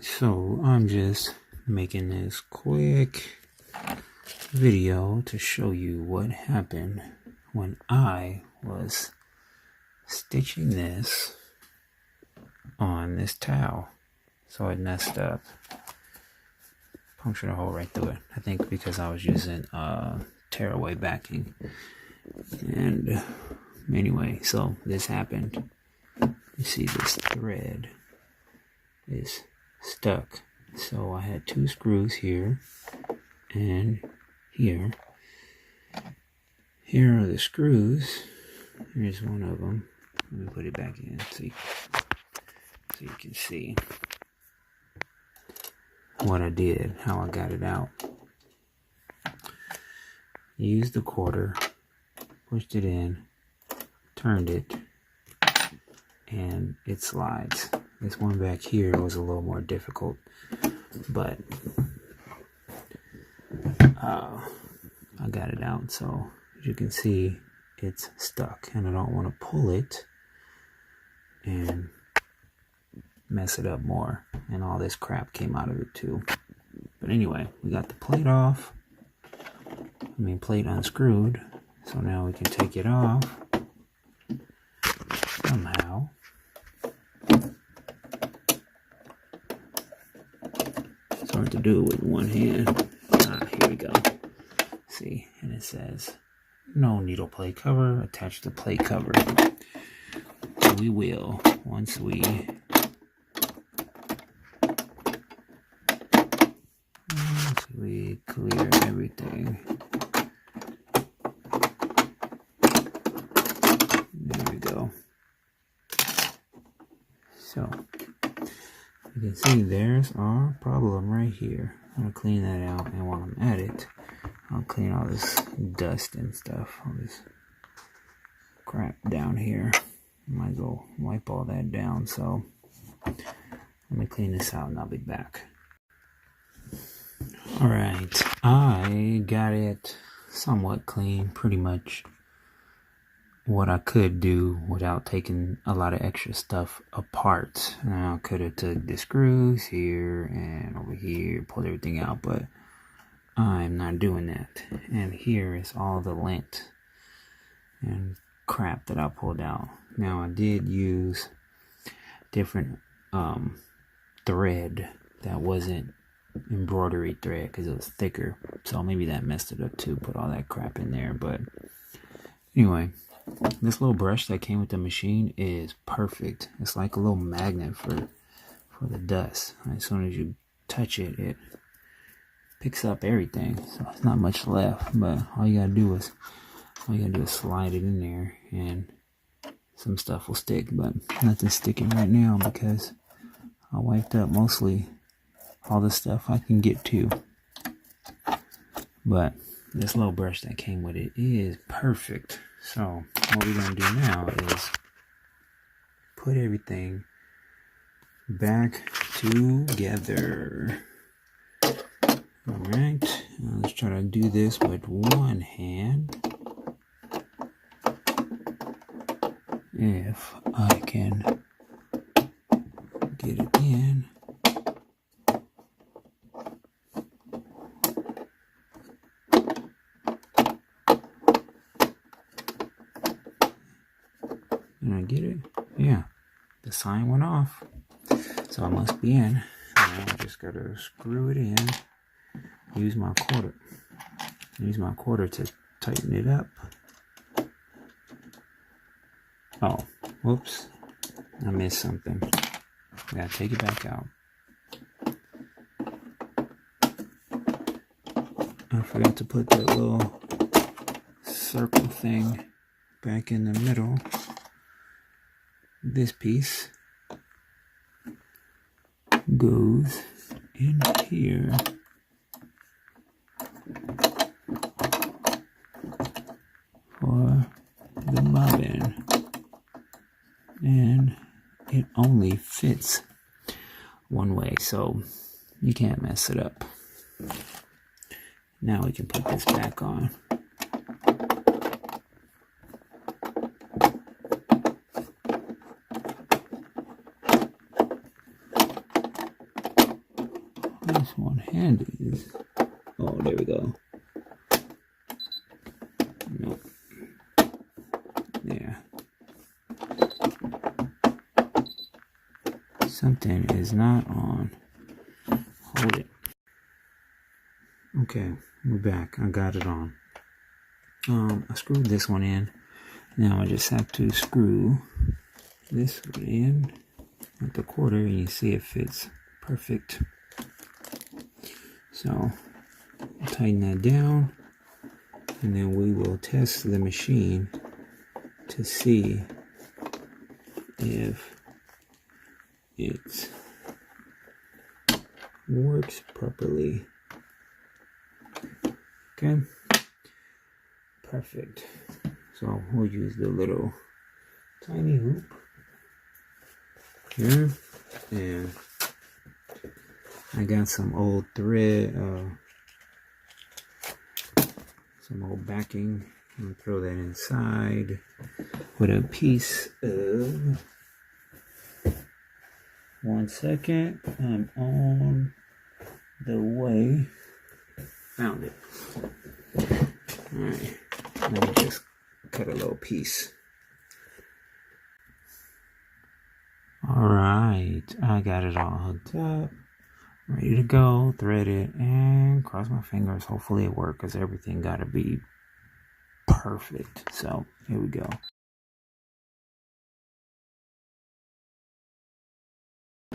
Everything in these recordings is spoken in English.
Alright, so I'm just making this quick video to show you what happened when I was stitching this on this towel. So it messed up. Punctured a hole right through it. I think because I was using tearaway backing. And anyway, so this happened. You see this thread is stuck. So I had two screws here and here. Here are the screws. Here's one of them. Let me put it back in so you can see what I did, how I got it out. Used the quarter, pushed it in, turned it, and it slides. This one back here was a little more difficult, but I got it out. So as you can see, it's stuck, and I don't want to pull it and mess it up more, and all this crap came out of it too. But anyway, we got the plate off. Plate unscrewed, so now we can take it off somehow. It's hard to do it with one hand. Here we go. See, and it says no needle plate cover. Attach the plate cover. We will once we clear everything. There we go. So you can see there's our problem right here. I'm gonna clean that out, and while I'm at it, I'll clean all this dust and stuff, all this crap down here. Might as well wipe all that down. So let me clean this out and I'll be back. Alright, I got it somewhat clean, pretty much what I could do without taking a lot of extra stuff apart. Now I could have took the screws here and over here, pulled everything out, but I'm not doing that. And here is all the lint and crap that I pulled out. Now I did use different thread that wasn't embroidery thread because it was thicker, so maybe that messed it up too, put all that crap in there. But anyway, this little brush that came with the machine is perfect. It's like a little magnet for the dust. As soon as you touch it, it picks up everything, so it's not much left. But all you gotta do is slide it in there and some stuff will stick, but nothing's sticking right now because I wiped up mostly all the stuff I can get to. But this little brush that came with it is perfect. So what we're going to do now is put everything back together. Alright, let's try to do this with one hand. If I can get it in. Did I get it? Yeah, the sign went off, so I must be in. Now I just gotta screw it in. Use my quarter to tighten it up. Oh, whoops! I missed something. I gotta take it back out. I forgot to put that little circle thing back in the middle. This piece goes in here. For the bobbin. And it only fits one way, so you can't mess it up. Now we can put this back on. This one hand is. Oh, there we go. No. There. Something is not on. Hold it. Okay, we're back. I got it on. I screwed this one in. Now I just have to screw this one in with the quarter, and you see it fits perfect. So tighten that down, and then we will test the machine to see if it works properly. Okay, perfect. So we'll use the little tiny hoop here, and I got some old thread, some old backing. I'm gonna throw that inside with a piece of. 1 second, I'm on the way. Found it. Alright, let me just cut a little piece. Alright, I got it all hooked up. Ready to go, thread it, and cross my fingers. Hopefully it works, because everything gotta be perfect. So, here we go.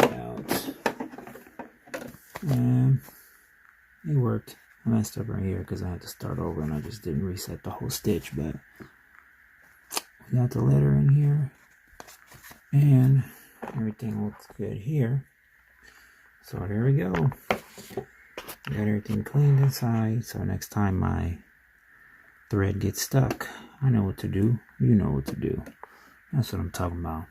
Out. And it worked. I messed up right here because I had to start over and I just didn't reset the whole stitch, but we got the letter in here and everything looks good here. So there we go. Got everything cleaned inside, so next time my thread gets stuck, I know what to do. You know what to do. That's what I'm talking about.